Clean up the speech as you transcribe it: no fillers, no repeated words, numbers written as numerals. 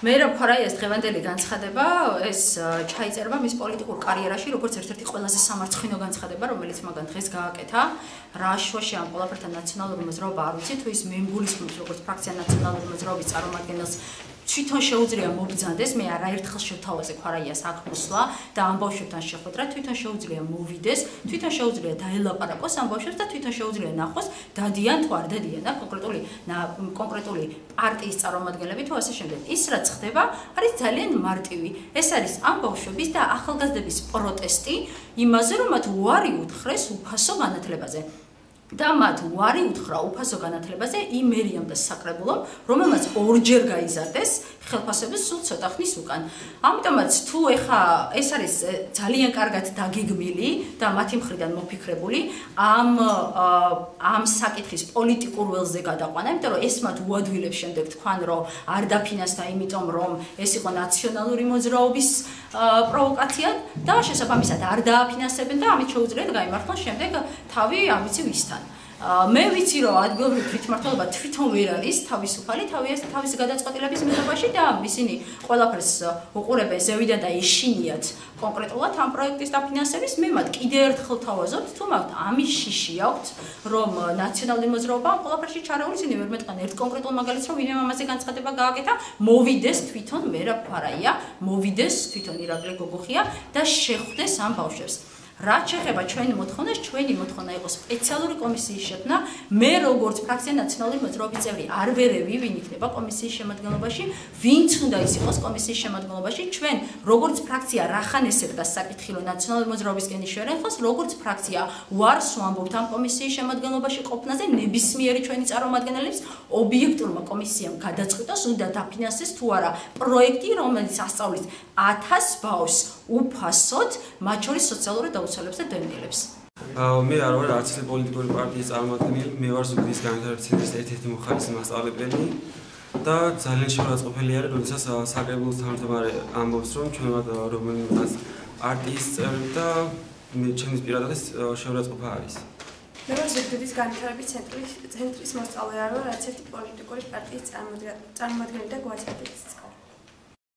მე რა ვქარა ეს დღევანდელი განცხადება ეს ჩაიწერება მის პოლიტიკურ კარიერაში როგორც ერთ-ერთი ყველაზე სამარცხვინო განცხადება რომელიც მაგან დღეს გააკეთა რა შვაში ამ ყველაფერთან ნაციონალური მოძრაობა არ ვიცი თუ ის მე მგულისხმობს როგორც ფრაქცია ნაციონალური მოძრაობის წარმომადგენელს თვითონ შეუძლია მობრძანდეს მე არაერთხელ შევთავაზე ქვარაიას აქ მოსვლა და ამ ბავშვებთან შეხვედრა თვითონ შეუძლია მოვიდეს თვითონ შეუძლია დაელაპარაკოს ამ ბავშვებს და თვითონ შეუძლია ნახოს დადიან თუ არ დადიან და კონკრეტული პარტიის წარმომადგენლები თუ ასე შემდეგ ის რაც ხდება არის ძალიან მარტივი ეს არის ამ ბავშვების და ახალგაზრდების პროტესტი იმაზე რომ მათ უარი უთხრეს უფასო განათლებაზე და მათ უარი უთხრა უფასო განათლებაზე იმ მერიამ და საკრებულომ რომელმაც ორჯერ გაიზარდეს ხელფასების სულ ცოტა ხნის უკან ამიტომაც თუ ეხა ეს არის ძალიან კარგად დაგეგმილი და მათი მხრიდან მოფიქრებული ამ საკითხის პოლიტიკურ ველზე გადაყვანა იმიტომ რომ ეს მათ უადვილებს შემდეგ თქვან რომ არ დაფინანსდა იმიტომ რომ ეს იყო ნაციონალური მოძრაობის პროვოკაცია და შესაბამისად არ დააფინანსებენ და ამით შეუძლიათ გაიმართონ შემდეგ თავი არ ვიცი ვისთან მე ვიცი რომ ადგილობრივი თვითმმართველობა თვითონ ვერ არის თავისუფალი თავის გადაწყვეტილების მიღებაში და ისინი ყველაფერს უყურებენ ზევიდან და ეშინიათ კონკრეტულად ამ პროექტის დაფინანსების მე მათ კიდევ ერთხელ თავაზობთ თუ მათ ამის შიში აქვთ რომ ნაციონალური მოძრაობა ამ ყველაფერში ჩარეული ისინი ვერ მეტყან ერთ კონკრეტულ მაგალითს რომ ვინმე ამაზე განცხადება გააკეთა მოვიდეს თვითონ მერაბ ფარაია მოვიდეს თვითონ ირაკლი გოგოხია და შეხვდეს ამ ბავშვებს რაც შეეხება ჩვენი მოთხოვნას, ჩვენი მოთხოვნა იყო სპეციალური კომისიის შექმნა. მე როგორც ფრაქცია ნაციონალური მოძრაობის წევრი არ ვერევი, ვინ იქნება კომისიის შემადგენლობაში, ვინც უნდა ის იყოს კომისიის შემადგენლობაში. ჩვენ როგორც ფრაქცია რახან ესედგა საკითხი, რომ ნაციონალური მოძრაობისკენ შევერეხოს, როგორც ფრაქცია უარს ვამბობთ ამ კომისიის შემადგენლობაში ყოფნაზე, ნებისმიერი ჩვენი წარმომადგენლებს ობიექტურმა კომისიამ გადაწყვიტოს, უნდა დაფინანსდეს თუ არა პროექტი, რომელიც ასწავლის 1000 ბავშვს უფასოდ, მათ შორის სოციალური დაუცველებს და დევნილებს. მე არ ვარ არც პოლიტიკური პარტიის წარმომადგენელი, მე ვარ ზუგდიდის განვითარების ერთ-ერთი მოხალისე მასწავლებელი და ძალიან შეურაცხყოფელი არის, როდესაც საკრებულოს თავმჯდომარე ამბობს, რომ ჩვენმა რომელიღაც პარტიის წევრი და ჩემთვის პირადად შეურაცხყოფა არის. მე ვარ ზუგდიდის განვითარების ცენტრის მოსწავლე, არ ვარ არც ერთი პოლიტიკური პარტიის წარმომადგენელი და გვაწყვეტილი.